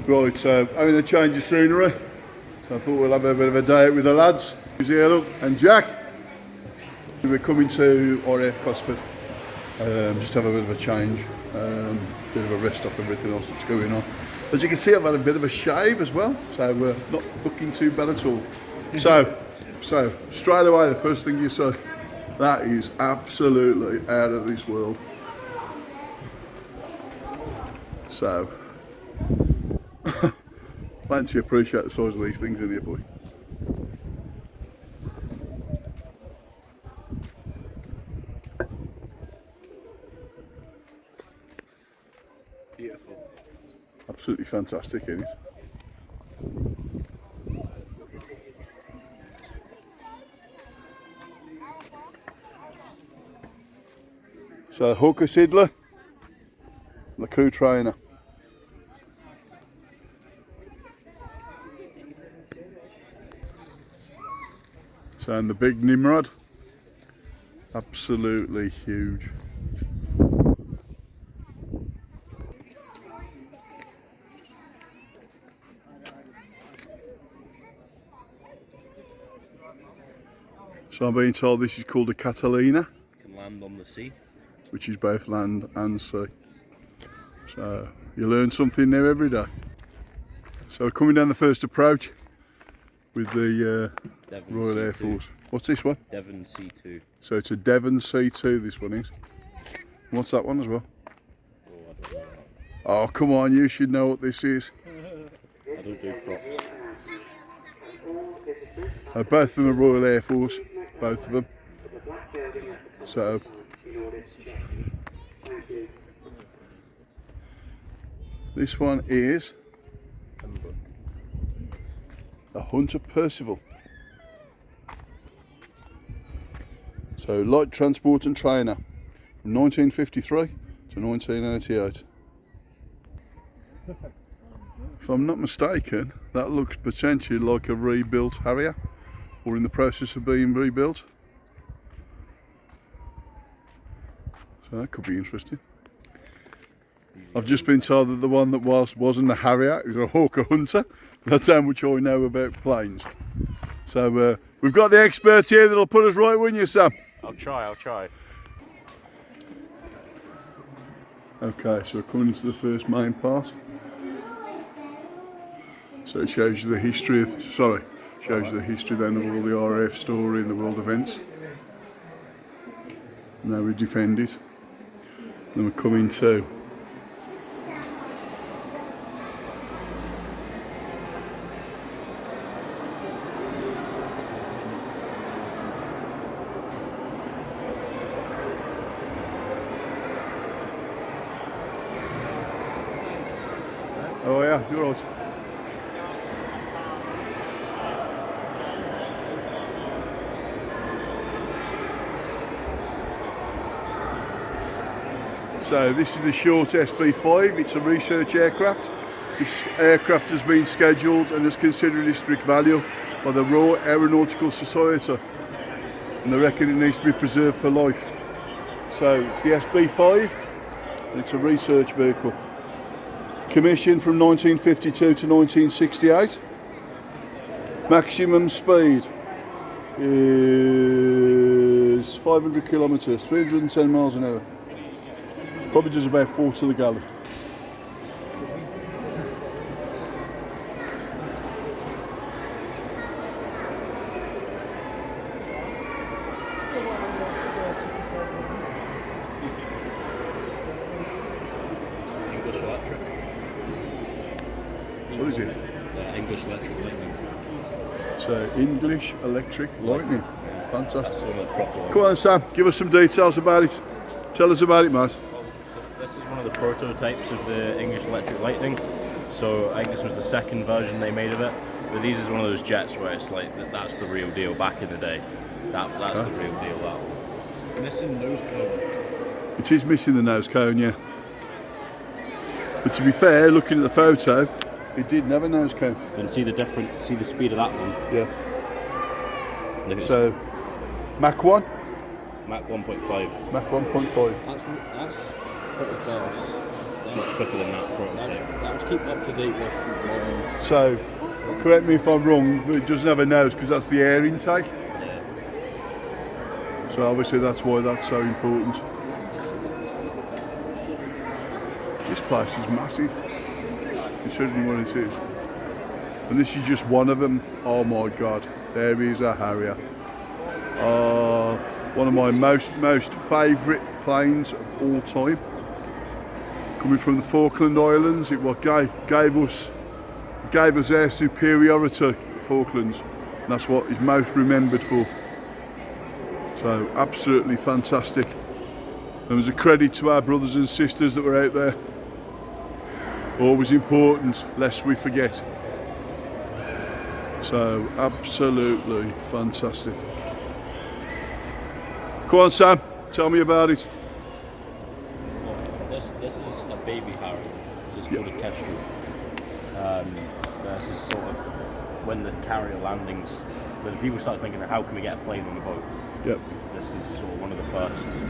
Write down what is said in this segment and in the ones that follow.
Right, so having a change of scenery. So I thought we'll have a bit of a day out with the lads. Who's here, look, and Jack. We're coming to RAF Cosford. Just have a bit of a change. Bit of a rest off everything else that's going on. As you can see, I've had a bit of a shave as well, so we're not looking too bad at all. So straight away, the first thing you see, that is absolutely out of this world. So, wait until you appreciate the size of these things in here, boy. Beautiful. Absolutely fantastic, isn't it? So, Hooker Sidler, the crew trainer. So, and the big Nimrod, absolutely huge. So I'm being told this is called a Catalina. Can land on the sea. Which is both land and sea. So you learn something new every day. So we're coming down the first approach with the Royal Air Force. What's this one? Devon C2. So it's a Devon C2, this one is. What's that one as well? Oh, I don't know. Oh, come on, you should know what this is. I don't do props. Both of them are Royal Air Force, both of them. So this one is a Hunter Percival. So light transport and trainer from 1953 to 1988. If I'm not mistaken, that looks potentially like a rebuilt Harrier, or in the process of being rebuilt. So that could be interesting. I've just been told that the one that wasn't a Harrier, it was a Hawker Hunter. That's how much I know about planes. So we've got the expert here that'll put us right, won't you, Sam? I'll try. Okay, so we're coming into the first main part. So it shows you the history of, shows you the history then of all the RAF story and the world events. Now we defend it. Then we're coming to oh yeah, you're right. So this is the short SB5, it's a research aircraft. This aircraft has been scheduled and is considered historic value by the Royal Aeronautical Society, and they reckon it needs to be preserved for life. So it's the SB5 and it's a research vehicle. Commissioned from 1952 to 1968. Maximum speed is 500 kilometres, 310 miles an hour. Probably does about 4 to the gallon. English electric. What is it? English electric lightning. So English electric lightning. Fantastic. Come Come on, Sam, give us some details about it. Tell us about it, mate. So this is one of the prototypes of the English electric lightning. So I think this was the second version they made of it. But these is one of those jets where it's like that's the real deal. Back in the day, that's the real deal. That one. Missing nose cone. It is missing the nose cone, yeah. But to be fair, looking at the photo, it didn't have a nose cone. And see the difference. See the speed of that one. Yeah. Look at So Mach 1. Mach 1.5. Mach 1.5. That's pretty fast. much quicker than that prototype. That was keep up to date with modern. So, correct me if I'm wrong, but it doesn't have a nose because that's the air intake. Yeah. So obviously that's why that's so important. This place is massive. It's certainly what it is. And this is just one of them. Oh my God, there is a Harrier. One of my most favourite planes of all time. Coming from the Falkland Islands, it what gave us air superiority, Falklands. And that's what is most remembered for. So absolutely fantastic. And as a credit to our brothers and sisters that were out there. Always important, lest we forget. So absolutely fantastic. Come on, Sam, tell me about it. This is a baby Harrier. It's called a Kestrel. This is sort of when the carrier landings, when people start thinking, how can we get a plane on the boat? Yep. This is sort of one of the first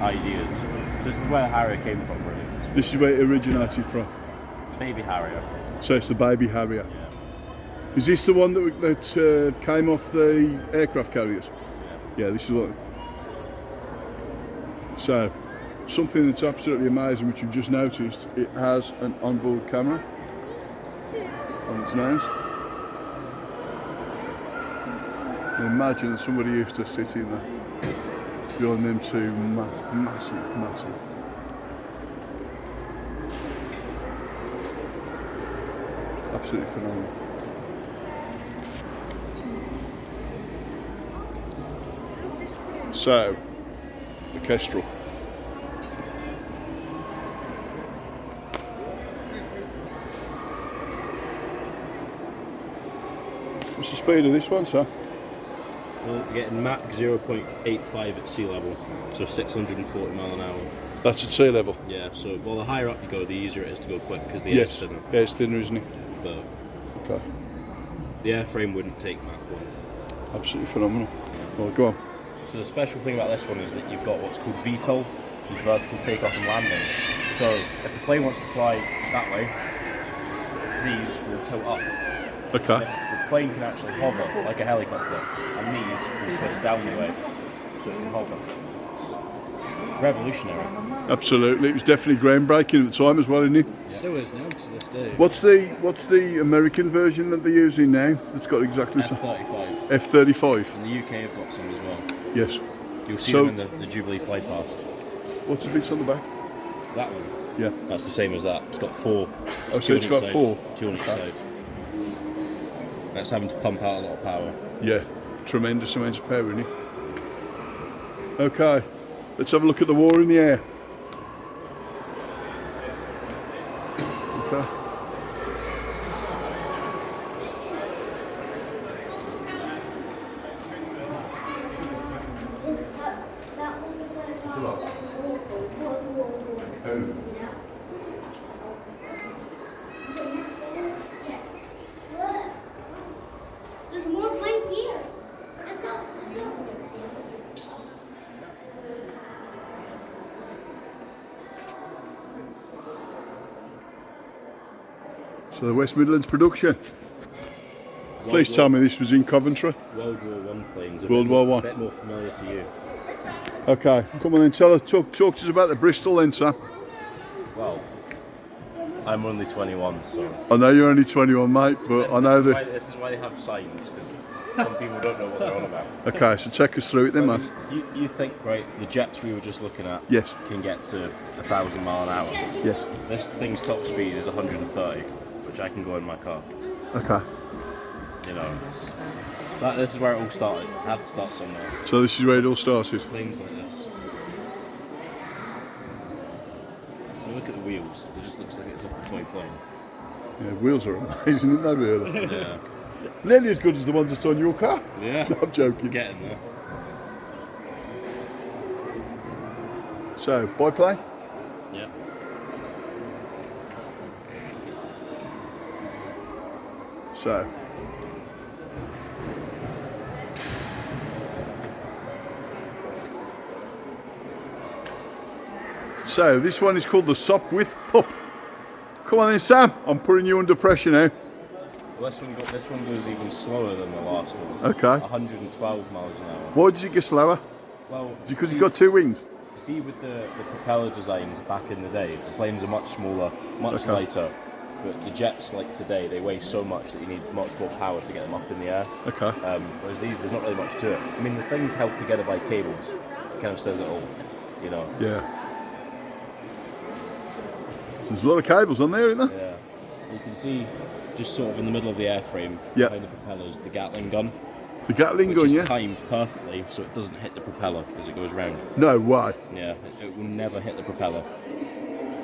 ideas. So this is where Harrier came from, really. This is where it originated from. Baby Harrier. So it's the baby Harrier. Yeah. Is this the one that came off the aircraft carriers? Yeah, this is what. So, something that's absolutely amazing, which you've just noticed, it has an onboard camera on its nose. And imagine that somebody used to sit in there behind them two massive. Absolutely phenomenal. So, the Kestrel. What's the speed of this one, sir? Well, you're getting Mach 0.85 at sea level, so 640 mile an hour. That's at sea level? Yeah, so the higher up you go, the easier it is to go quick because the Yes, air's thinner. yeah, it's thinner, isn't it? But Okay. the airframe wouldn't take Mach 1. Absolutely phenomenal. Well, go on. So the special thing about this one is that you've got what's called VTOL, which is vertical takeoff and landing. So if the plane wants to fly that way, these will tilt up. Okay. The plane can actually hover like a helicopter, and these will twist down the way so it can hover. It's revolutionary. Absolutely. It was definitely groundbreaking at the time as well, isn't it? Still is now to this day. What's the American version that they're using now? That's got exactly the same. F-35. F-35. And the UK have got some as well. Yes. You'll see So- them in the Jubilee fly past. What's the bits on the back? That one. Yeah. That's the same as that. It's got four. Oh, so it's got four. Two on each side. That's having to pump out a lot of power. Yeah. Tremendous amounts of power in it. Okay. Let's have a look at the war in the air. Okay. There's more planes here. Let's go. So the West Midlands production. Please tell me this was in Coventry. World War One planes. World War One. A bit more familiar to you. Okay, come on then, talk to us about the Bristol then, sir. Well, I'm only 21, so. I know you're only 21, mate, but I know that. This is why they have signs, because some people don't know what they're on about. Okay, so take us through it then, mate. You think, right, the jets we were just looking at Yes. can get to 1,000 mile an hour. Yes. This thing's top speed is 130, which I can go in my car. Okay. You know, this is where it all started. I had to start somewhere. So this is where it all started. Things like this. You look at the wheels, it just looks like it's off a toy plane. Yeah, wheels are amazing, aren't they, really? Yeah. Nearly as good as the ones that's on your car. Yeah. No, I'm joking. Getting there. So, biplane? Yeah. So. So this one is called the Sopwith Pup. Come on then, Sam. I'm putting you under pressure now. Well, this one goes even slower than the last one. Okay. 112 miles an hour. Why does it get slower? Well, Is it because it's got two wings? See, with the propeller designs back in the day, the planes are much smaller, much lighter. But the jets, like today, they weigh so much that you need much more power to get them up in the air. Okay. Whereas these, there's not really much to it. I mean, the thing's held together by cables. It kind of says it all, you know. Yeah. So there's a lot of cables on there, isn't there? Yeah. You can see, just sort of in the middle of the airframe, Yeah. behind the propellers, the Gatling gun. The Gatling Which gun, is yeah? timed perfectly so it doesn't hit the propeller as it goes round. No way. Yeah, it will never hit the propeller.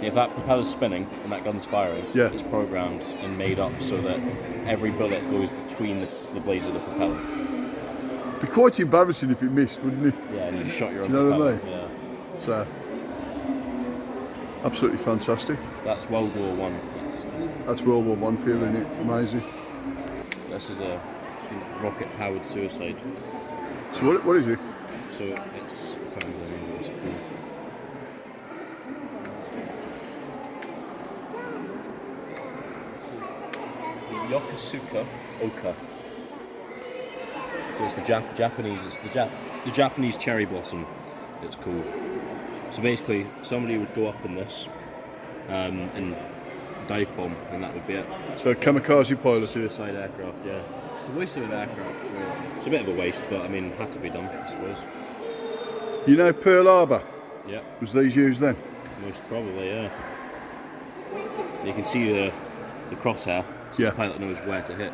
If that propeller's spinning and that gun's firing, Yeah. it's programmed and made up so that every bullet goes between the blades of the propeller. It'd be quite embarrassing if it missed, wouldn't it? Yeah, and you shot your own Do you know what I propeller. mean? Yeah. So, absolutely fantastic. That's World War One. That's World War One for you, isn't it? Amazing. This is a rocket-powered suicide. So what is it? So it's I can't remember what it's called. Yokosuka Oka. So it's the Japanese. It's the Japanese cherry blossom. It's called. So basically, somebody would go up in this and dive bomb, and that would be it. So kamikaze pilot. Suicide aircraft, yeah. It's a waste of an aircraft. It's a bit of a waste, but I mean, had to be done, I suppose. You know Pearl Harbor? Yeah, Was these used then? most probably, yeah. You can see the crosshair, so Yeah. the pilot knows where to hit.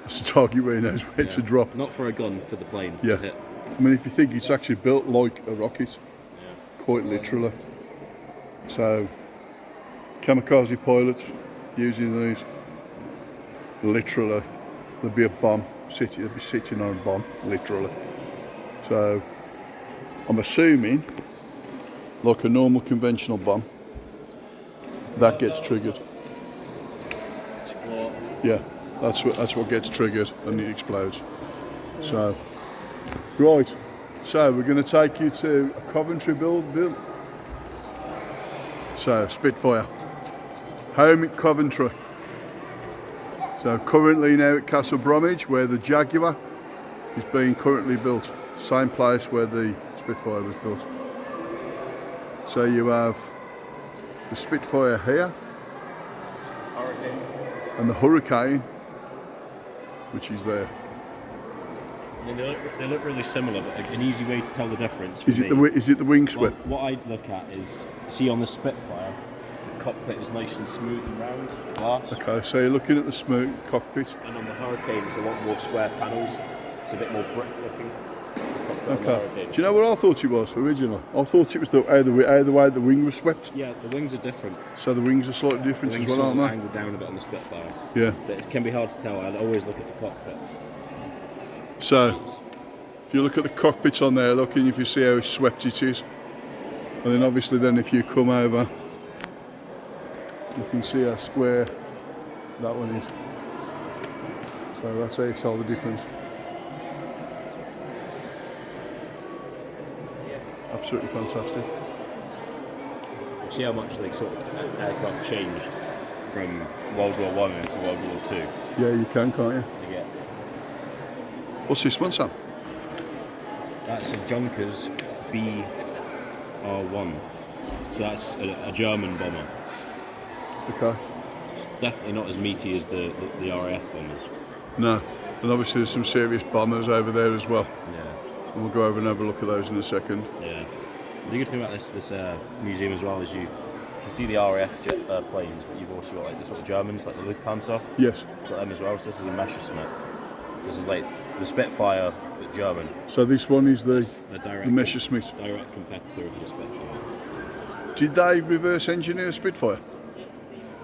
It's a target where he knows where to drop. Not for a gun, for the plane Yeah. to hit. I mean, if you think it's actually built like a rocket, Yeah. quite literally. So, kamikaze pilots using these, literally, there'd be a bomb, they'd be sitting on a bomb, literally. So, I'm assuming, like a normal conventional bomb, that gets triggered. Yeah, that's what gets triggered and it explodes. So, right. So we're going to take you to a Coventry build. So Spitfire, home at Coventry. So currently now at Castle Bromwich, where the Jaguar is being currently built. Same place where the Spitfire was built. So you have the Spitfire here, and the Hurricane, which is there. I mean, they look really similar, but an easy way to tell the difference for Is it me, the wing well, sweep? what I'd look at is, see on the Spitfire, the cockpit is nice and smooth and round, the glass. Okay, so you're looking at the smooth cockpit. And on the Hurricane, it's a lot more square panels. It's a bit more brick looking. Okay. Do you know what I thought it was originally? I thought it was the way the wing was swept. Yeah, the wings are different. So the wings are slightly The different wings as well, sort of aren't angled down a bit on the Spitfire. they? Yeah. But it can be hard to tell. I'd always look at the cockpit. So if you look at the cockpits on there, looking if you see how swept it is, and then obviously if you come over, you can see how square that one is. So that's how you tell the difference. Absolutely fantastic. See how much like sort of aircraft changed from World War One into World War Two. Yeah, you can, can't you? You get What's this one, Sam? that's a Junkers BR1. So that's a German bomber. Okay. It's definitely not as meaty as the RAF bombers. No. And obviously there's some serious bombers over there as well. Yeah. And we'll go over and have a look at those in a second. Yeah. The good thing about this museum as well is you can see the RAF planes, but you've also got like the sort of Germans, like the Lufthansa. Yes. You've got them as well. So this is a Messerschmitt. This is like the Spitfire, but German. So this one is the direct Messerschmitt. direct competitor of the Spitfire. Did they reverse engineer Spitfire?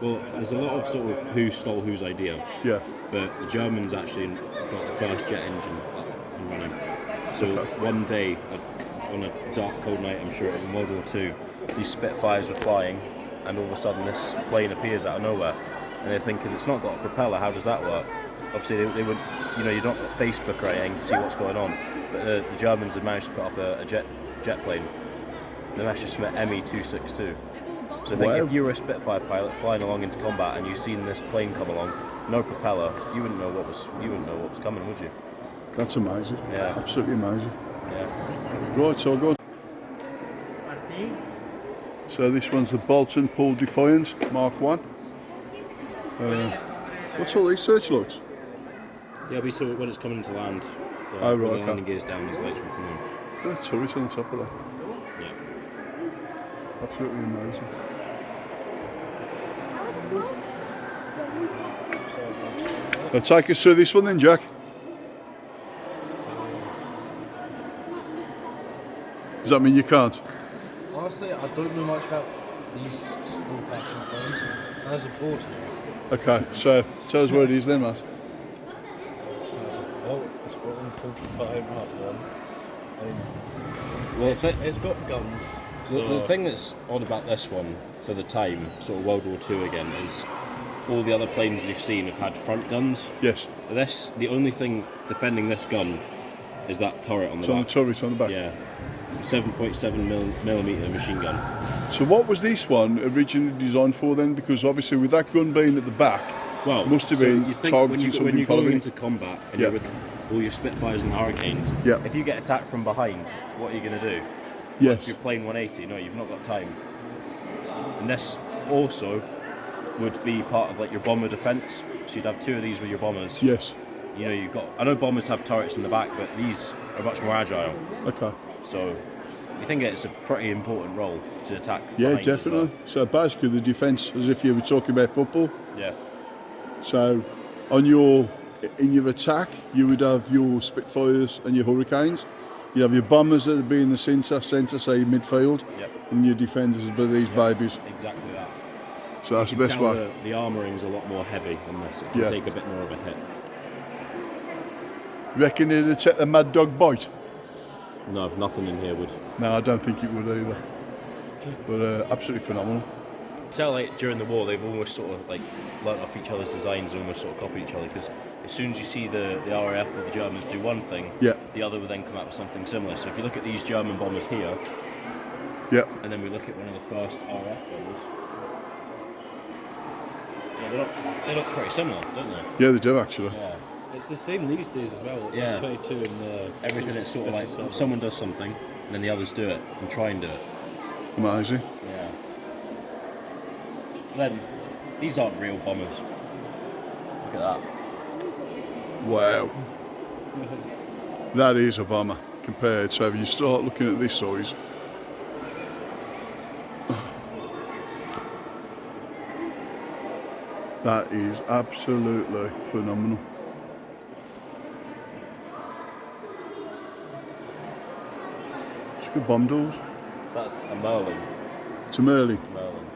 Well, there's a lot of sort of who stole whose idea, Yeah. but the Germans actually got the first jet engine up and running. So one day, on a dark, cold night, I'm sure, in World War II, these Spitfires were flying, and all of a sudden this plane appears out of nowhere, and they're thinking, it's not got a propeller, how does that work? Obviously, they would, you don't got Facebook or anything to see what's going on, but the Germans had managed to put up a jet plane, the Messerschmitt Me-262. So I think Wow. if you were a Spitfire pilot flying along into combat and you've seen this plane come along, no propeller, you wouldn't know what was coming, would you? That's amazing. Yeah. Absolutely amazing. Yeah. Right, so go on. So this one's the Bolton Pool Defiance Mark 1. What's all these searchlights? Yeah, we saw it when it's coming into land. Oh, when right, the okay. landing gear's down, these lights will come on. There's turrets on the top of that. Yeah. Absolutely amazing. Now take us through this one then, Jack. Does that mean you can't? Honestly, I don't know much about these old-fashioned planes. There's a board here. Okay, so tell us where it is then, Matt. There's a boat. It's got 145 Mark 1. Well, It's got guns. the thing that's odd about this one for the time, sort of World War II again, is all the other planes we've seen have had front guns. Yes, The only thing defending this gun is that turret on the it's on the back. turret on the back. Yeah, 7.7mm machine gun. So what was this one originally designed for then? Because obviously with that gun being at the back, Well, must have so been you think targeting when you're something going following into it. combat and Yeah. you're with all your Spitfires and Hurricanes, Yeah. if you get attacked from behind, what are you going to do? Yes. If you're plane 180, no, you've not got time. And this also would be part of like your bomber defence. So you'd have two of these with your bombers. Yes. You know, I know bombers have turrets in the back, but these are much more agile. Okay. So you think it's a pretty important role to attack. Yeah, behind as well. definitely. So basically the defence, as if you were talking about football. Yeah. So in your attack, you would have your Spitfires and your Hurricanes. You have your bombers that would be in the centre, say midfield, Yep. and your defenders would be these babies. Exactly that. So that's the You can best tell way. The armouring's a lot more heavy on this. It can Yeah. take a bit more of a hit. Reckon it'd take the Mad Dog bite? No, nothing in here would. No, I don't think it would either. But absolutely phenomenal. Tell like during the war they've almost sort of like learnt off each other's designs and almost sort of copied each other, because as soon as you see the RAF or the Germans do one thing, Yeah. the other would then come out with something similar. So if you look at these German bombers here, Yeah. and then we look at one of the first RAF bombers, yeah, they look pretty similar, don't they? Yeah, they do actually. Yeah. It's the same these days as well. Yeah. 22 and Everything is sort of like 57. someone does something and then the others do it and try and do it. Amazing. Yeah. Then these aren't real bombers. Look at that. Wow. That is a bomber compared. So if you start looking at this size, that is absolutely phenomenal. It's good bomb doors. So that's a Merlin. It's a Merlin. Merlin.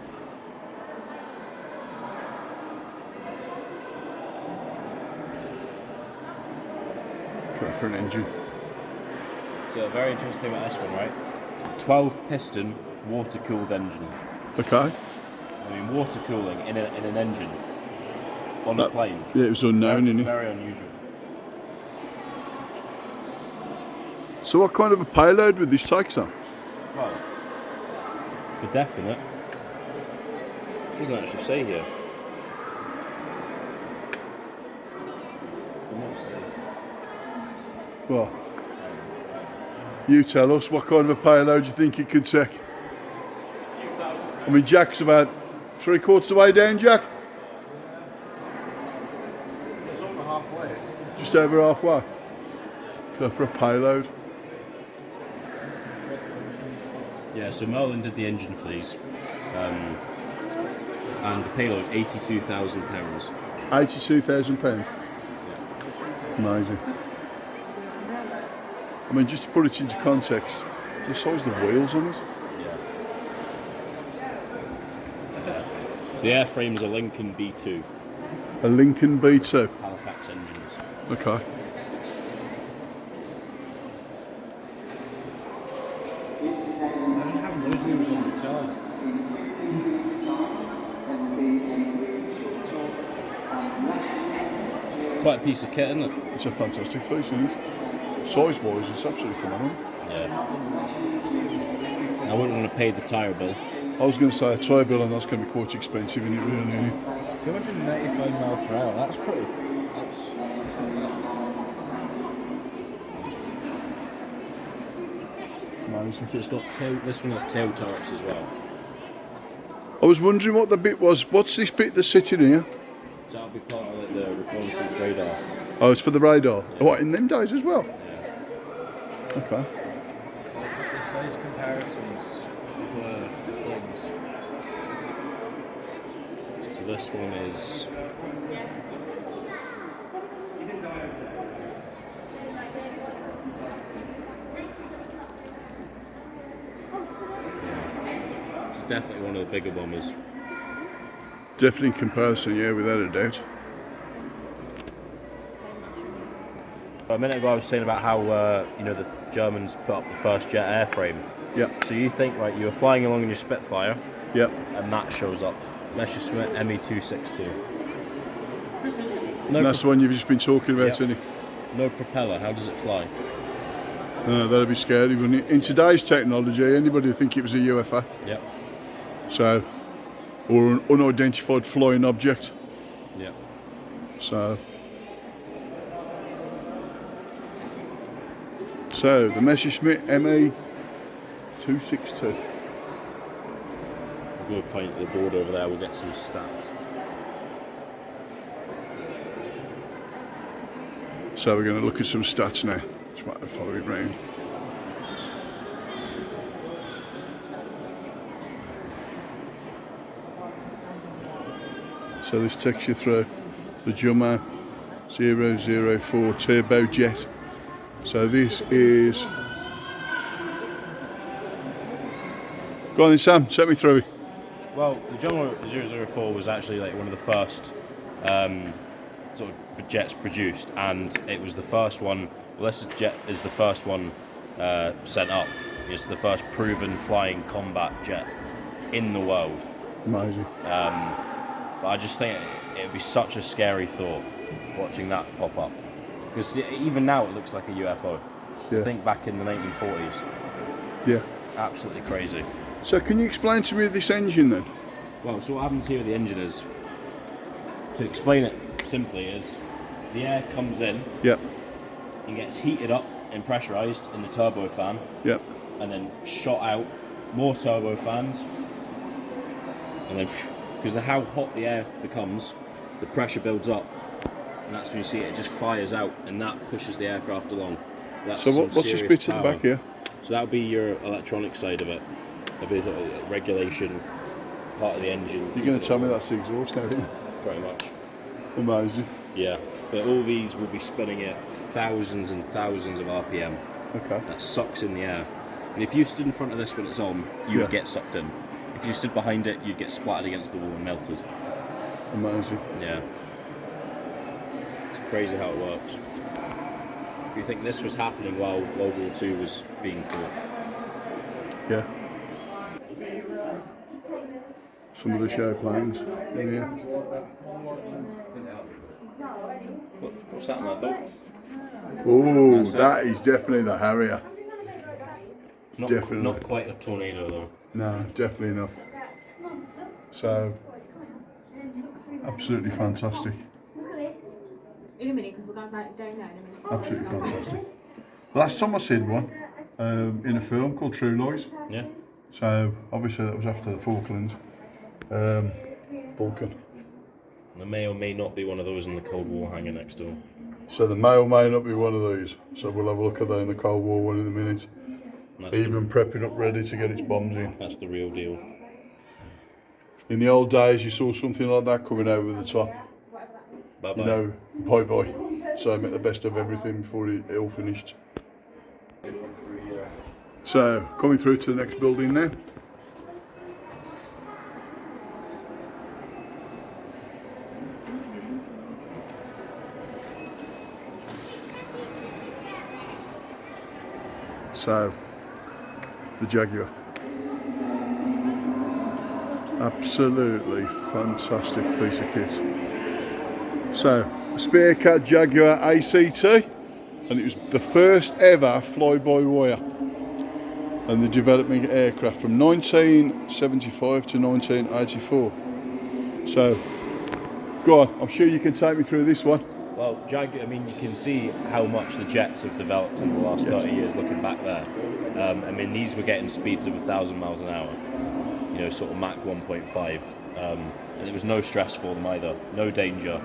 Okay, for an engine. So very interesting about this one, right? 12 piston water cooled engine. Okay. I mean water cooling in an engine on a plane. Yeah, it was unknown, isn't it? Very unusual. So what kind of a payload would this take, Sam? Well, for definite, it doesn't actually say here. Well, you tell us what kind of a payload you think it could take. I mean, Jack's about 3/4 of the way down, Jack. It's over halfway. Just over halfway. Go for a payload. Yeah, so Merlin did the engine for these, and the payload £82,000. £82,000. Amazing. I mean, just to put it into context, the size of the wheels on it. Yeah. So the airframe's a Lincoln B2, A Lincoln B2. Halifax engines. Okay. Imagine having those wheels on the car. Quite a piece of kit, isn't it? It's a fantastic piece, isn't it? Size-wise, it's absolutely phenomenal. Yeah. I wouldn't want to pay the tyre bill. I was going to say a tyre bill, and that's going to be quite expensive, isn't it, really? 295 miles per hour. That's pretty. That's Amazing. It's got this one has tail turrets as well. I was wondering what the bit was. What's this bit that's sitting here? So that'll be part of like, the reconnaissance radar. Oh, it's for the radar. Yeah. What, in them days as well? Yeah. Okay. the size comparisons of things. So this one is it's definitely one of the bigger bombers. Definitely in comparison, yeah, without a doubt. A minute ago I was saying about how the Germans put up the first jet airframe. Yep. So you think, right, you were flying along in your Spitfire, Yep. and that shows up. Messerschmitt Me-262. And that's the one you've just been talking about, Yep. isn't it? No propeller. How does it fly? That'd be scary, wouldn't it? In today's technology, anybody would think it was a UFO. Yep. So, or an unidentified flying object. Yep. So the Messerschmitt Me-262. We'll go find the board over there. We'll get some stats. So we're going to look at some stats now. Just want to follow it round. So this takes you through the Jaguar 004 turbojet. So this is... Go on then, Sam, set me through it. Well, the Jaguar 004 was actually like one of the first sort of jets produced, and it was the first one. Well, this jet is the first one sent up. It's the first proven flying combat jet in the world. Amazing. But I just think it would be such a scary thought watching that pop up, because even now it looks like a UFO. Yeah. Think back in the 1940s. Yeah. Absolutely crazy. So can you explain to me this engine then? Well, so what happens here with the engine is, to explain it simply, is the air comes in Yep. and gets heated up and pressurised in the turbofan, Yep. and then shot out, more turbofans, and then, because of how hot the air becomes, the pressure builds up, and that's when you see it just fires out, and that pushes the aircraft along. That's So some what's this serious bit at the power. back here? So that would be your electronic side of it. A bit of regulation, part of the engine. You're going to tell me that's the exhaust now, aren't you? Pretty much. Amazing. Yeah. But all these will be spinning at thousands and thousands of RPM. Okay. That sucks in the air. And if you stood in front of this when it's on, you would get sucked in. If you stood behind it, you'd get splattered against the wall and melted. Amazing. Yeah. It's crazy how it works. Do you think this was happening while World War II was being fought? Yeah. Some of the show planes in here. What's that, my dog? Oh, That's it. that is definitely the Harrier. Definitely. Not quite a tornado though. No, definitely not. So, absolutely fantastic. In a minute, because we're going back down now in a minute. Absolutely fantastic. Last time I seen one in a film called True Lies. Yeah. So, obviously that was after the Falklands. Vulcan. There may or may not be one of those in the Cold War hanging next door. So the may or may not be one of these. So we'll have a look at that in the Cold War one in a minute. That's Even prepping up ready to get its bombs in. That's the real deal. In the old days you saw something like that coming over the top. Bye-bye. You know, bye-bye. So make the best of everything before it all finished. So, coming through to the next building now. So, the Jaguar. Absolutely fantastic piece of kit. So, Spearcat Jaguar ACT, and it was the first ever fly-by-wire. and the developing aircraft from 1975 to 1984. So, go on, I'm sure you can take me through this one. Well, Jaguar, I mean, you can see how much the jets have developed in the last 30 years looking back there. I mean, these were getting speeds of 1,000 miles an hour, you know, sort of Mach 1.5. And it was no stress for them either, no danger.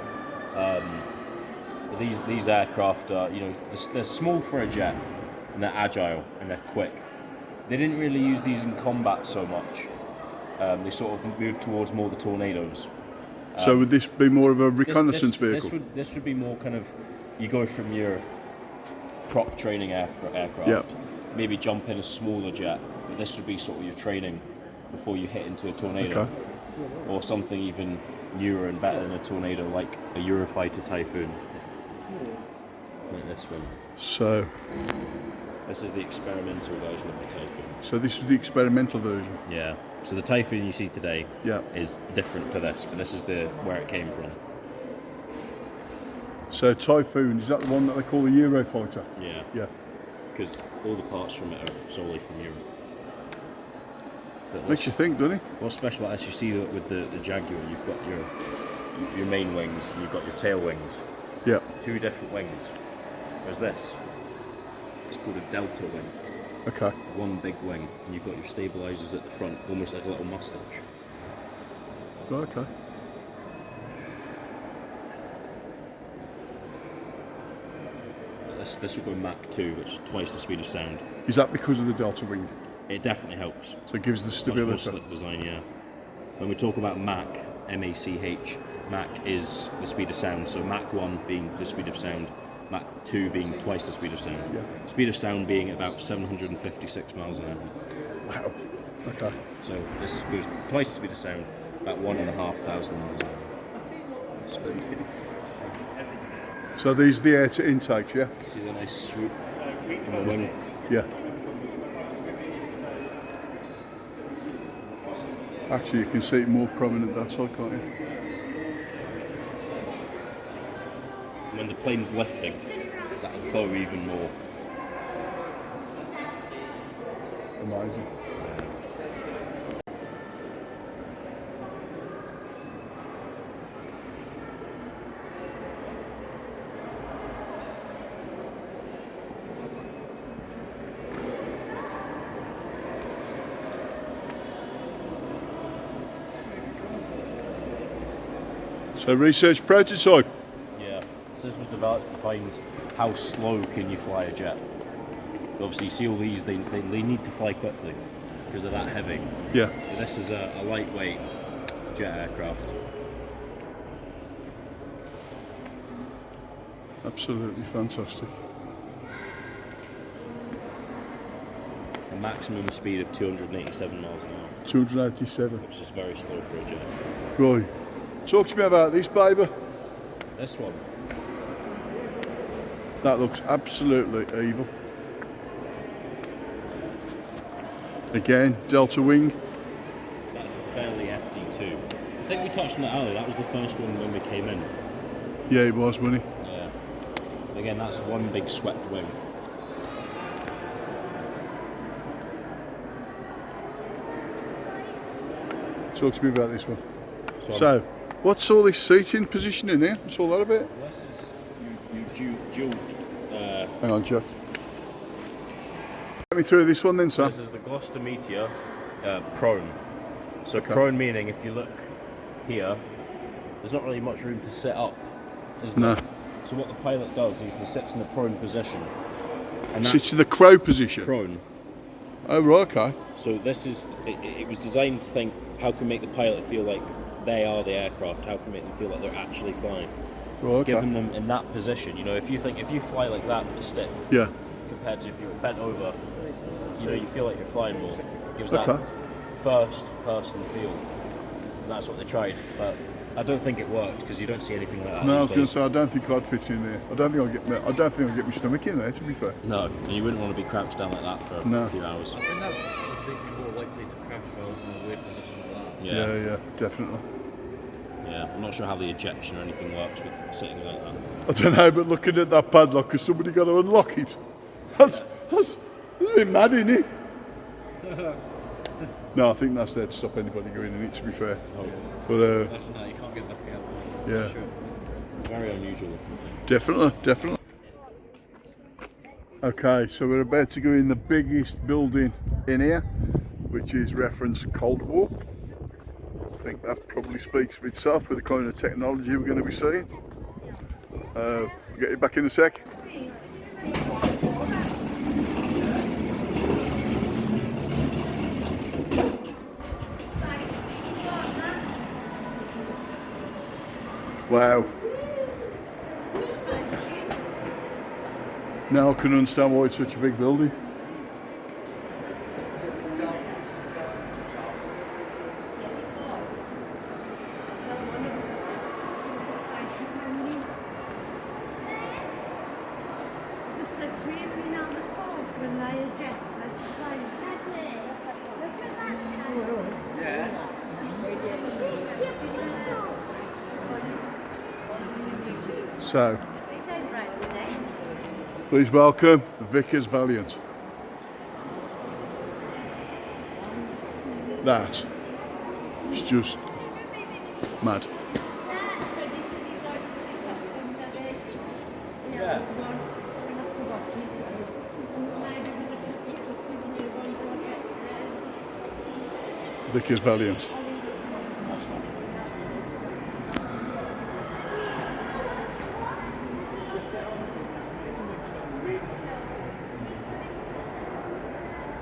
These aircraft are, you know, they're small for a jet, and they're agile, and they're quick. They didn't really use these in combat so much. They sort of moved towards more the tornadoes. So would this be more of a reconnaissance vehicle? This would be more kind of, you go from your prop training aircraft, maybe jump in a smaller jet, but this would be sort of your training before you hit into a tornado. Okay. Or something even newer and better than a tornado, like a Eurofighter Typhoon. Like this one. So, this is the experimental version of the Typhoon. So this is the experimental version? Yeah. So the Typhoon you see today Yeah. is different to this, but this is where it came from. So Typhoon, is that the one that they call the Eurofighter? Yeah. Yeah. Because all the parts from it are solely from Europe. But Makes you think, doesn't it? What's special about this, you see that with the Jaguar, you've got your main wings and you've got your tail wings. Yeah. Two different wings. Whereas this, it's called a delta wing. Okay. One big wing, and you've got your stabilisers at the front, almost like a little moustache. Right, okay. This will go Mach 2, which is twice the speed of sound. Is that because of the delta wing? It definitely helps. So it gives the Much more stability. slick design, yeah. When we talk about Mach, M-A-C-H, Mach is the speed of sound. So Mach 1 being the speed of sound, Mach 2 being twice the speed of sound. Yeah. Speed of sound being about 756 miles an hour. Wow. Okay. So this goes twice the speed of sound, about 1,500 miles an hour. So these are the air to intakes, yeah? See the nice swoop from the wing? Yeah. Actually, you can see it more prominent that side, can't you? When the plane's lifting, that'll bow even more. Amazing. So research prototype. Yeah. So this was developed to find how slow can you fly a jet. Obviously, you see all these, they need to fly quickly because they're that heavy. Yeah. But this is a lightweight jet aircraft. Absolutely fantastic. A maximum speed of 287 miles an hour, 287. which is very slow for a jet. Right. Talk to me about this, baby. This one, That looks absolutely evil. Again, delta wing. so that's the Fairley FD2. I think we touched on that earlier. That was the first one when we came in. Yeah, it was, wasn't it? Yeah. Again, that's one big swept wing. Talk to me about this one. So, what's all this seating position in here? What's all that about? This is you dual. Hang on, Jack. Get me through this one then, Sam. This is the Gloucester Meteor prone. So prone meaning if you look here, there's not really much room to sit up, is there? No. So what the pilot does is he sits in the prone position. And Sits in the crow position. prone. Oh, right, okay. So this is, it was designed to think, how can make the pilot feel like they are the aircraft? How can make them feel like they're actually flying? Right, okay. Giving them in that position, you know, if you fly like that with a stick, Yeah. compared to if you were bent over, you know, you feel like you're flying more. It gives Okay. that first person feel. And that's what they tried, but I don't think it worked because you don't see anything like that. No, I was these going days. to say, I don't think I'd fit in there. I don't think I'll get my stomach in there, to be fair. No, and you wouldn't want to be crouched down like that for No. a few hours. I think that's what would make you more likely to crash if I was in a weird position like that. Yeah, Yeah, definitely. yeah. I'm not sure how the ejection or anything works with sitting like that. I don't know, but looking at that padlock, has somebody got to unlock it? That's a bit mad, isn't it? No, I think that's there to stop anybody going in it, to be fair. Oh, But actually, no, you can't get back out. yeah, Sure. Very unusual looking thing. definitely. Okay, so we're about to go in the biggest building in here, which is referenced Cold War. I think that probably speaks for itself with the kind of technology we're going to be seeing. We'll get you back in a sec. Wow. Now I can understand why it's such a big building. So, please welcome the Vickers Valiant. That is just mad. Vickers Valiant.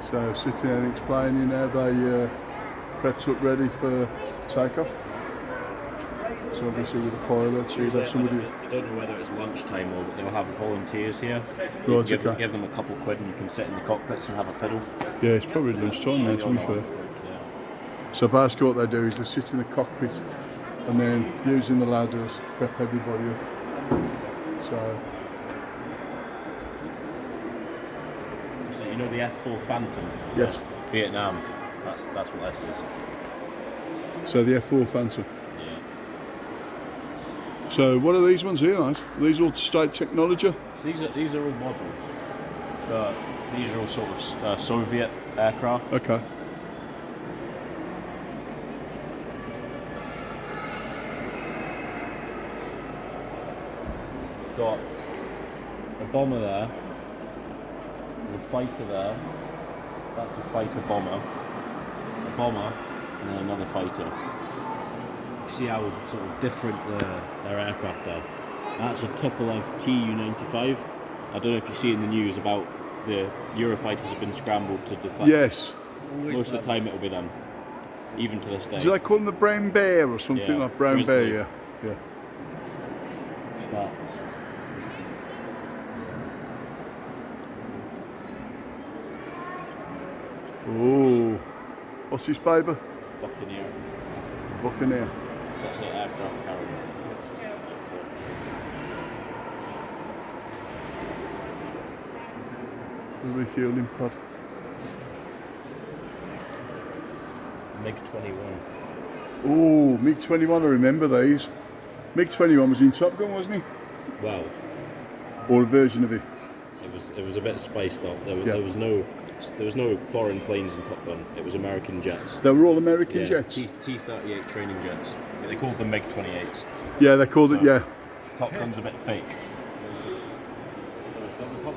So sitting there and explaining how they prepped up ready for takeoff. So obviously with the pilots, you'd have somebody. I don't know whether it's lunchtime or they'll have volunteers here. Right, Give okay. them a couple quid and you can sit in the cockpits and have a fiddle. Yeah, it's probably lunchtime now, to be fair. Yeah. So basically what they do is they sit in the cockpit and then using the ladders prep everybody up. So You know the F4 Phantom? yes. Vietnam. That's what this is. So the F4 Phantom. Yeah. So what are these ones here, guys? Are these all straight technology? So these are all models. These are all sort of Soviet aircraft. Okay. Got a bomber there. There's a fighter there. That's a fighter bomber. A bomber, and then another fighter. See how sort of different their aircraft are. That's a Tupolev Tu-95. I don't know if you see in the news about the Eurofighters have been scrambled to deflect. Yes. Most of the time it'll be them, even to this day. Do they call them the brown bear or something Yeah, like brown grizzly. bear? Yeah. But Oh, what's his baby? Buccaneer. Buccaneer. So that's an aircraft carrier. The refueling pod. MiG-21. Oh, MiG-21, I remember these. MiG-21 was in Top Gun, wasn't he? Well, Or a version of it? it was a bit spiced up. There Yeah. was no foreign planes in Top Gun. It was American jets. They were all American Yeah, jets? T-38 training jets. Yeah, they called them MiG-28s. Yeah, they called it, So- yeah. Top Gun's a bit fake.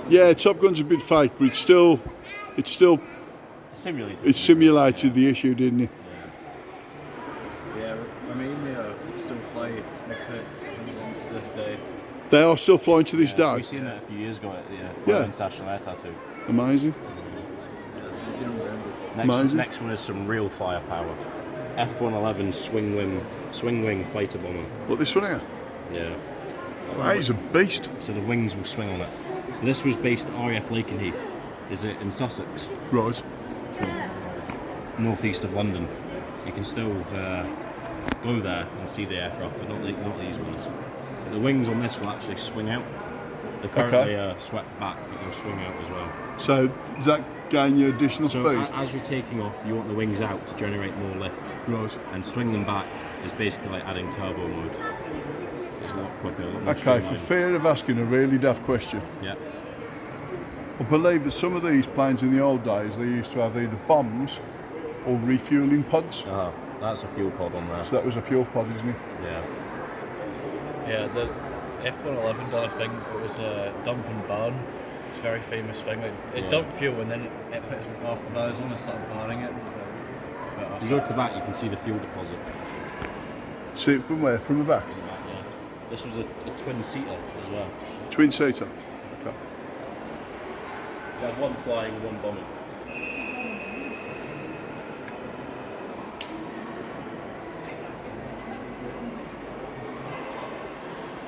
Yeah, Top Gun's a bit fake, but it's still Simulated. simulated the issue, didn't it? Yeah, Romania still fly MiG-21s to this day. They are still flying to this We day. seen that a few years ago at the Yeah. Royal International Air Tattoo. Amazing. Amazing. Next one is some real firepower. F-111 swing wing fighter bomber. What, this one here? Yeah. That is a beast. So the wings will swing on it. This was based at RAF Lakenheath. Is it in Sussex, Right. northeast of London? You can still go there and see the aircraft, but not these ones. But the wings on this will actually swing out. They're currently swept back, but they'll swing out as well. So, does that gain you additional So speed? as you're taking off, you want the wings out to generate more lift, Right. and swing them back is basically like adding turbo mode. It's a lot quicker. A lot more Okay, for streamlined. fear of asking a really daft question, Yeah. I believe that some of these planes in the old days, they used to have either bombs or refueling pods. That's a fuel pod on there. So that was a fuel pod, isn't it? Yeah. Yeah, the F-111 did a thing. It was a dump and burn. It's a very famous thing. It dumped fuel and then it put its afterburners on and started burning it. If you go to that, you can see the fuel deposit. See it from where? From the back? Yeah. This was a twin-seater as well. Twin-seater. Okay. You had one flying, one bombing.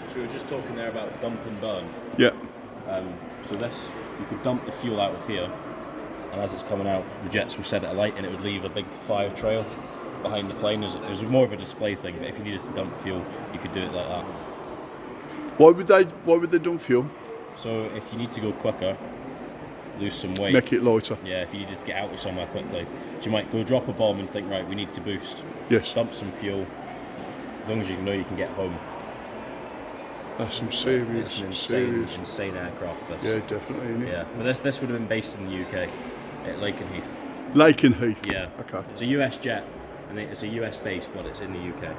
So we were just talking there about dump and burn. Yeah. So this, you could dump the fuel out of here, and as it's coming out, the jets will set it alight, and it would leave a big fire trail behind the plane. It was more of a display thing, but if you needed to dump fuel, you could do it like that. Why would they dump fuel? So if you need to go quicker, lose some weight. Make it lighter. Yeah, if you needed to get out of somewhere quickly. So you might go drop a bomb and think, right, we need to boost. Yes. Dump some fuel. As long as you know you can get home. That's some serious, It's an serious. insane aircraft, this. Yeah, definitely, isn't it? Yeah, but this would have been based in the UK, at Lakenheath. Lakenheath. Yeah. Okay. It's a US jet, and it's a US base, but it's in the UK.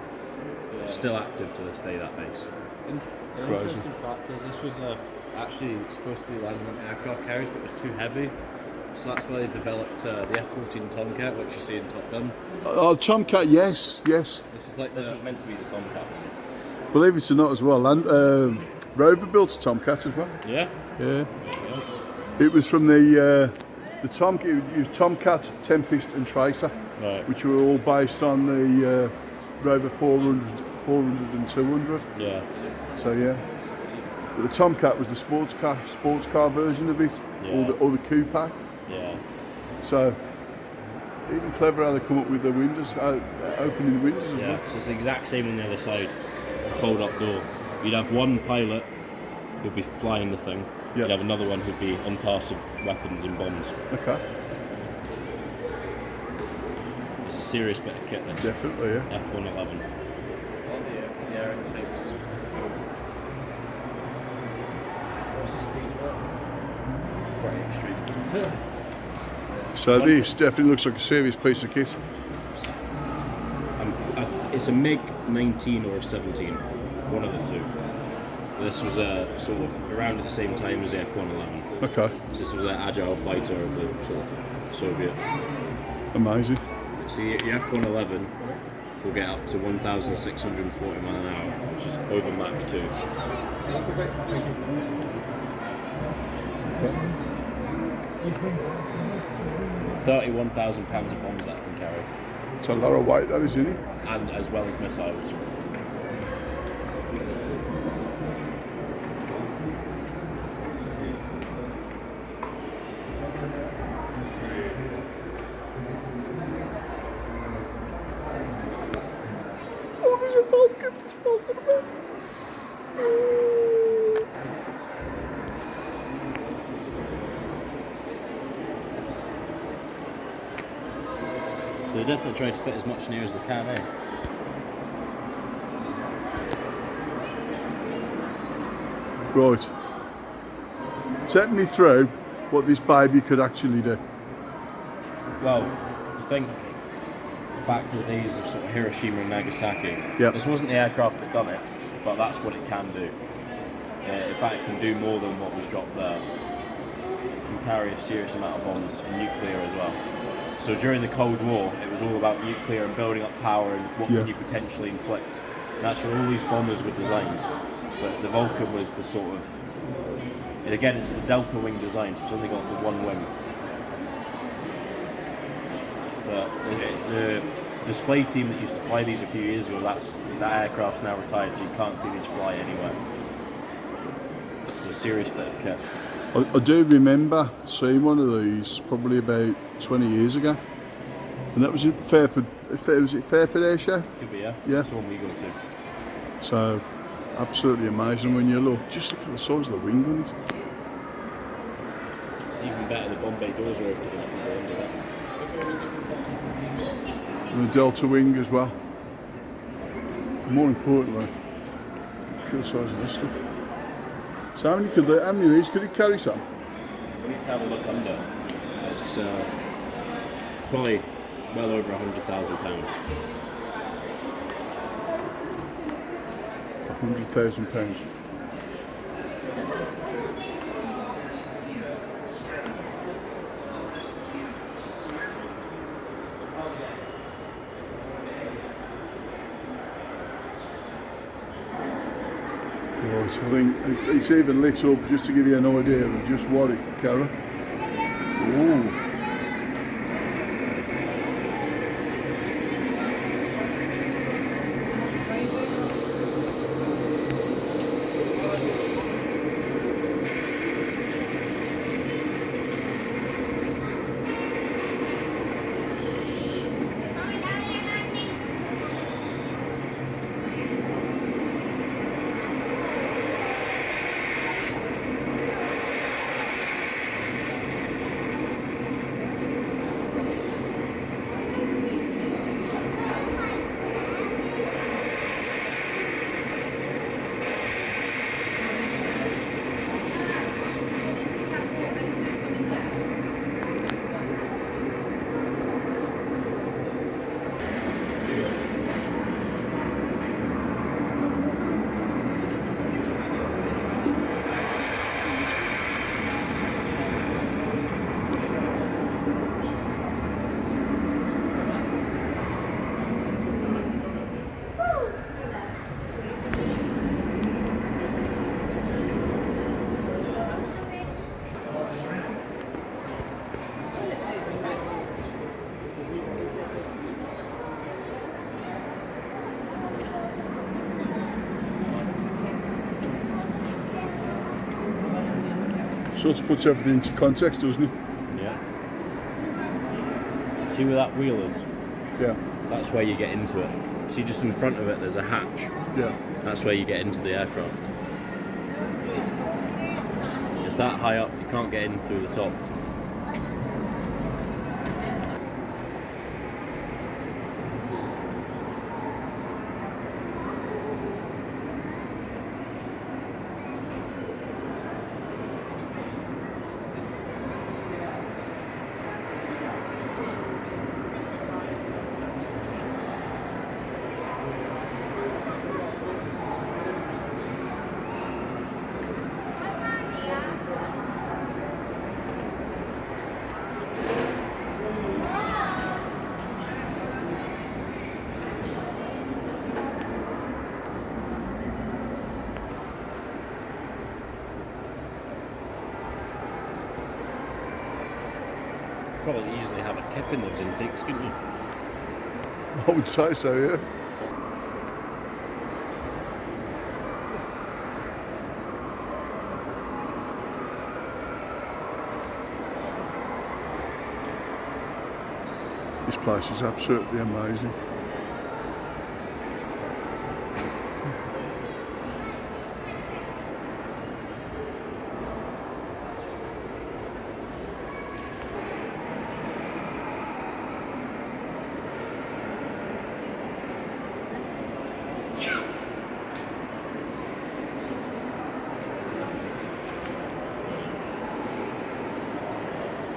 It's still active to this day, that base. The Crazy. interesting fact is this was actually supposed to be landing on aircraft carriers, but it was too heavy. So that's why they developed the F-14 Tomcat, which you see in Top Gun. Oh, Tomcat, yes. This is like This was meant to be the Tomcat. Believe it or not, as well. And Rover built a Tomcat as well. Yeah? Yeah. It was from the Tomcat. It was Tomcat, Tempest, and Tracer, Right. which were all based on the Rover 400 and 200. Yeah. So yeah. But the Tomcat was the sports car version of it, Yeah. or the coupe. Yeah. So even clever how they come up with the windows, opening the windows as Yeah. well. So it's the exact same on the other side. Fold-up door. You'd have one pilot who'd be flying the thing. Yeah. You'd have another one who'd be on task of weapons and bombs. Okay. It's a serious bit of kit, this. Definitely, yeah. F-111. all the air intakes. What's the speed of it? Pretty extreme. So this definitely looks like a serious piece of kit. It's a MiG-19 or a 17, one of the two. This was sort of around at the same time as the F-111. Okay. So this was an agile fighter of the sort of Soviet. Amazing. So the F-111 will get up to 1,640 miles an hour, which is over Mach 2. 31,000 pounds of bombs that it can carry, It's a lot of weight, that is, isn't it? and as well as missiles. Oh, there's a Falcon. There's a Falcon above. They're definitely trying to fit as much near as they can, eh? Right. Take me through what this baby could actually do. Well, you think back to the days of sort of Hiroshima and Nagasaki. Yep. This wasn't the aircraft that done it, but that's what it can do. In fact, it can do more than what was dropped there. It can carry a serious amount of bombs and nuclear as well. So during the Cold War, it was all about nuclear and building up power and what can you potentially inflict. And that's where all these bombers were designed. But the Vulcan was the sort of, again, it's the delta wing design, so it's only got the one wing. But the display team that used to fly these a few years ago, that aircraft's now retired, so you can't see these fly anywhere. It's a serious bit of kit. I do remember seeing one of these probably about 20 years ago. And that was at Fairford. Was it Fairford Air Show? Could be, yeah. Yeah. That's the one we go to. So, absolutely amazing when you look. Just look at the size of the wing on it. Even better, the Bombay doors are open and you can go under that. And the Delta wing as well. More importantly, look at the size of this stuff. So how many of these could it carry some? We need to have a look under. It's probably well over £100,000. £100,000. Right, so I think it's even lit up just to give you an idea of just what it can carry. Ooh. Sort of puts everything into context, doesn't it? Yeah. See where that wheel is? Yeah. That's where you get into it. See, just in front of it, there's a hatch. Yeah. That's where you get into the aircraft. It's that high up, you can't get in through the top. Probably easily have a kip in those intakes, couldn't you? I would say so, yeah. This place is absolutely amazing.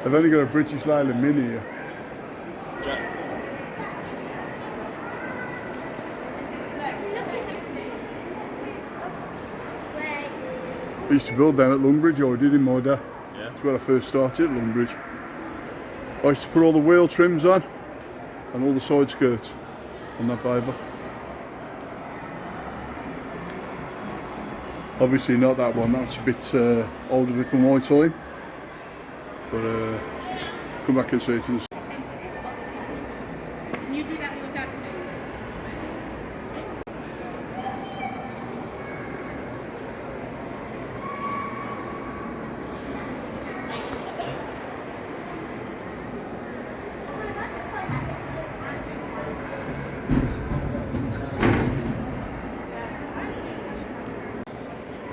I've only got a British Leyland Mini here. I used to build down at Longbridge, I did in my day. Yeah. That's where I first started, at Longbridge. I used to put all the wheel trims on and all the side skirts on that baby. Obviously not that one, that's a bit older than my time. But come back and see it in the... Can you do that with your dad, please?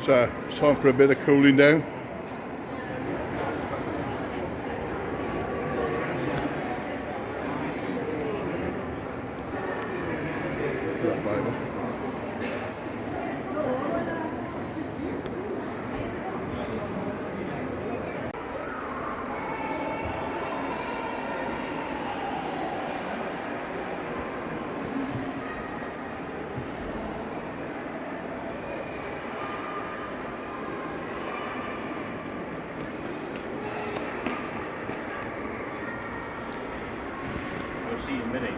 So it's time for a bit of cooling down. That baby. see a Mini.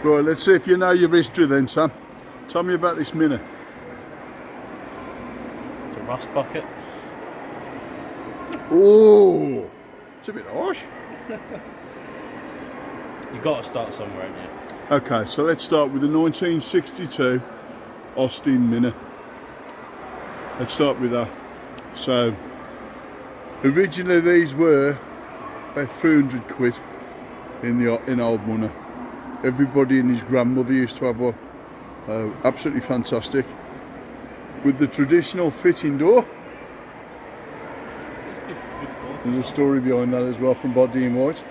Right, let's see if you know your history then, Sam. Tell me about this Mini. It's a rust bucket. Oh, it's a bit harsh. You've got to start somewhere, haven't you? Okay, so let's start with the 1962 Austin Mini. Let's start with that. So, originally these were about 300 quid in old money. Everybody and his grandmother used to have one. Absolutely fantastic. With the traditional fitting door. There's a story behind that as well from Body in White.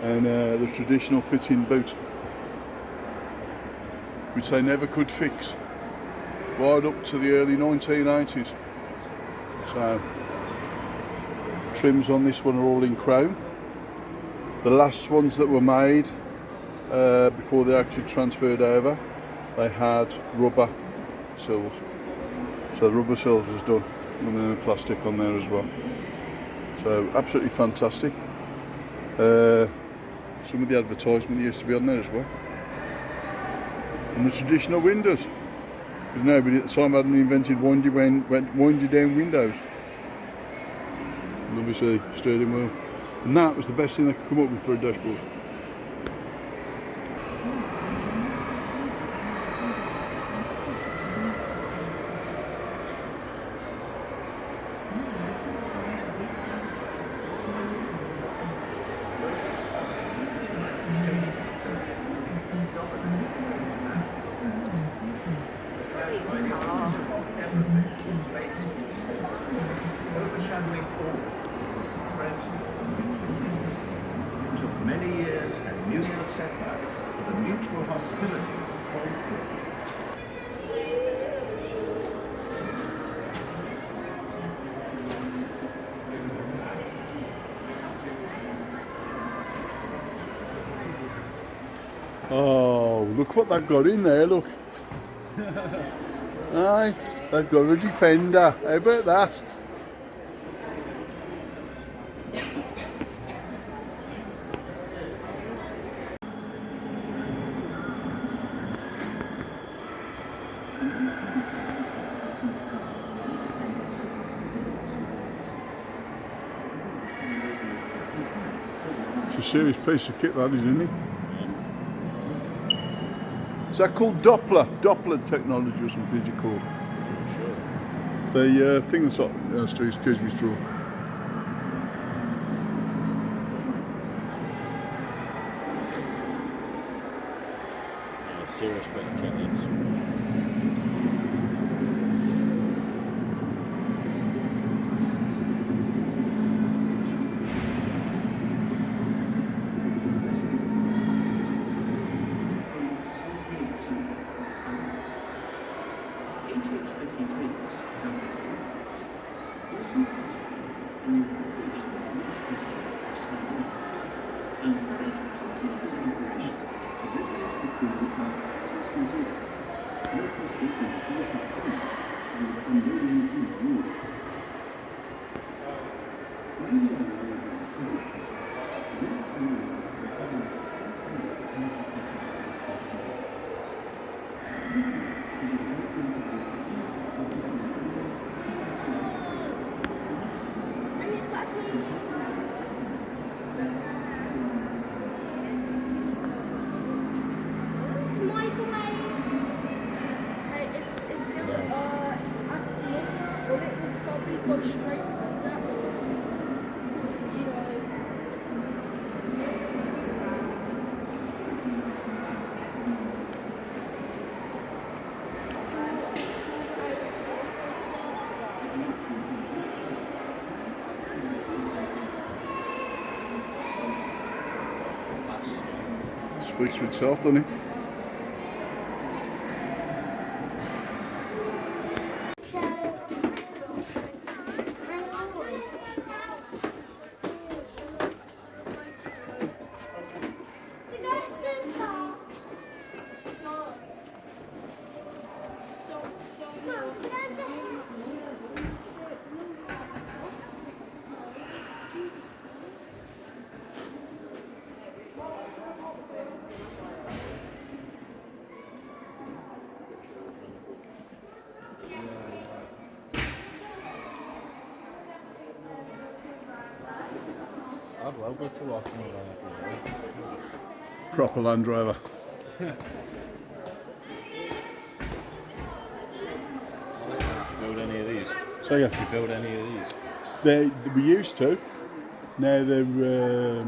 And the traditional fitting boot, which they never could fix, right up to the early 1980s. So, trims on this one are all in chrome. The last ones that were made before they actually transferred over, they had rubber sills. So the rubber sills was done, and then the plastic on there as well. So absolutely fantastic. Some of the advertisement used to be on there as well. And the traditional windows, because nobody at the time hadn't invented windy down windows. And obviously steering wheel. And that was the best thing they could come up with for a dashboard. Overshadowing all was the threat. It took many years and numerous setbacks for the mutual hostility of Oh, look what they've got in there, look. Aye, they've got a Defender. How about that? It's a serious piece of kit, that is, isn't it? Is that called Doppler technology or something, is it called? The thing that's up, excuse me, straw. Yeah, serious bit of kit, yes. Speaks for itself, doesn't it? go to work on that. Proper Land Rover. Build any of these? So yeah, Did you build any of these? we used to. Now they're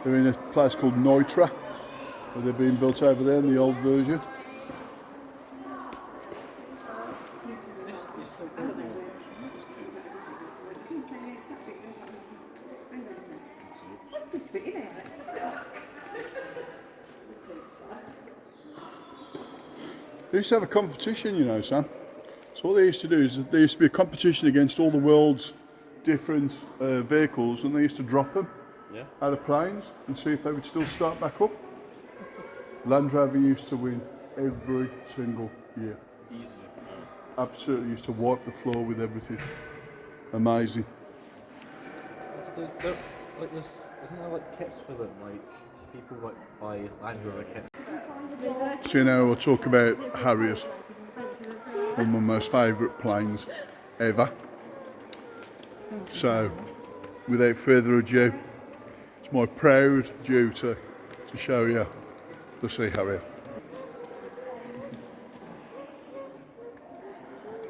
in a place called Neutra, where they're being built over there in the old version. They used to have a competition, you know, Sam. So what they used to do is there used to be a competition against all the world's different vehicles, and they used to drop them out of planes and see if they would still start back up. Land Rover used to win every single year. Easy. Absolutely used to wipe the floor with everything. Amazing. Like this, isn't there like kits for them? Like people like buy Land Rover kits. So now we'll talk about Harriers, one of my most favourite planes ever. So, without further ado, it's my proud duty to show you the Sea Harrier.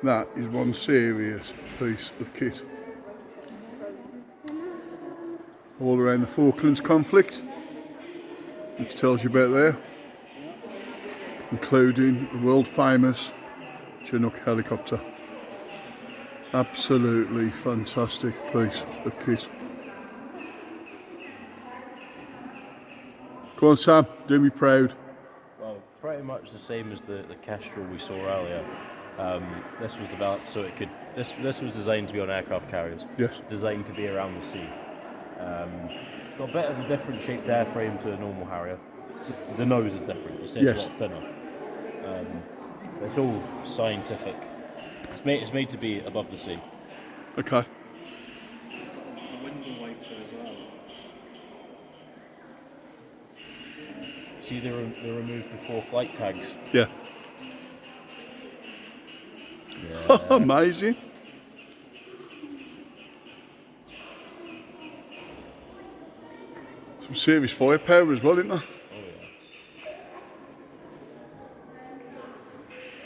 That is one serious piece of kit. All around the Falklands conflict, which tells you about there, including the world famous Chinook helicopter. Absolutely fantastic piece of kit. Go on, Sam, do me proud. Well, pretty much the same as the Kestrel we saw earlier. This was developed so it could. This was designed to be on aircraft carriers. Yes. Designed to be around the sea. It's got a bit of a different shaped airframe to a normal Harrier. The nose is different. You say it's a lot thinner. It's all scientific. It's made to be above the sea. Okay. The window wiper as well. See, they're removed before flight tags. Yeah. Yeah. Amazing. Some serious firepower as well, isn't there?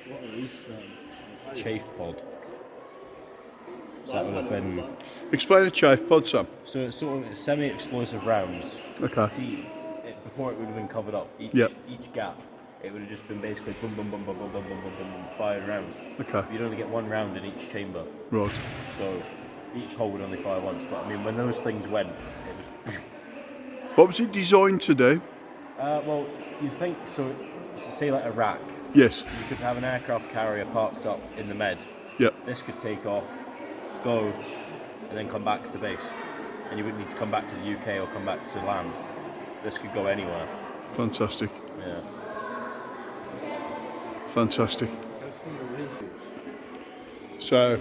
What are these? Chafe pod. So that would have been. Explain a chafe pod, Sam. So it's sort of semi-explosive rounds. Okay. See, before it would have been covered up. Each gap, it would have just been basically boom, boom, boom, boom, boom, boom, boom, boom, boom, fired rounds. Okay. You'd only get one round in each chamber. Right. So each hole would only fire once. But I mean, when those things went, it was. What was it designed to do? Well, you think so? Say like a rack. Yes. You could have an aircraft carrier parked up in the med. Yep. This could take off, go, and then come back to base. And you wouldn't need to come back to the UK or come back to land. This could go anywhere. Fantastic. Yeah. Fantastic. So,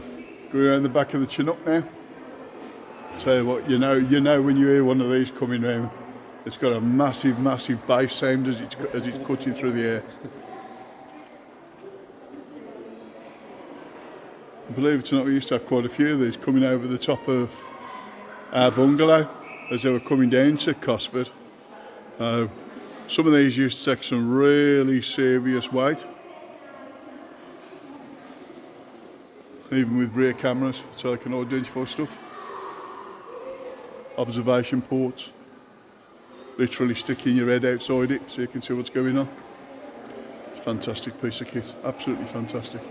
going around the back of the Chinook now. Tell you what, you know when you hear one of these coming round, it's got a massive, massive bass sound as it's cutting through the air. Believe it or not, we used to have quite a few of these coming over the top of our bungalow as they were coming down to Cosford. Some of these used to take some really serious weight, even with rear cameras so they can identify stuff. Observation ports, literally sticking your head outside it so you can see what's going on. It's a fantastic piece of kit, absolutely fantastic.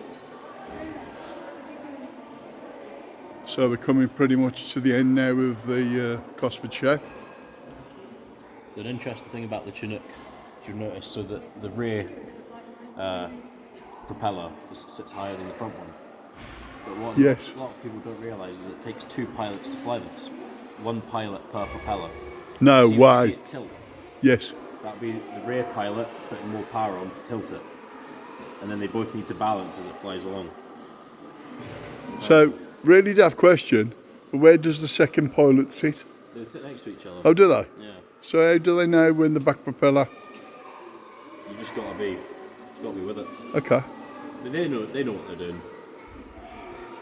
So we're coming pretty much to the end now of the Cosford show. The interesting thing about the Chinook, you'll notice, so that the rear propeller sits higher than the front one. But what a lot of people don't realise is it takes two pilots to fly this. One pilot per propeller. No so you way. See it tilt. Yes. That'd be the rear pilot putting more power on to tilt it. And then they both need to balance as it flies along. So, really daft question, but where does the second pilot sit? They sit next to each other. Oh, do they? Yeah. So how do they know when the back propeller? You just gotta be with it. Okay. But they know what they're doing.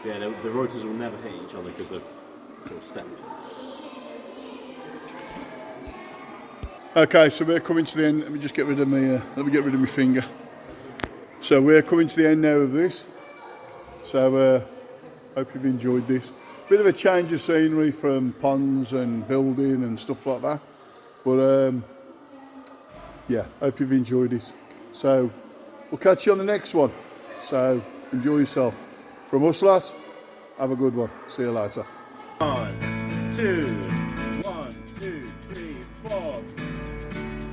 Yeah, the rotors will never hit each other because they're sort of stepped. Okay, so we're coming to the end. Let me just get rid of my finger. So we're coming to the end now of this. So hope you've enjoyed this. Bit of a change of scenery from ponds and building and stuff like that. But yeah, hope you've enjoyed this. So we'll catch you on the next one. So enjoy yourself. From us lads, have a good one. See you later. 1, 2, 1, 2, 3, 4.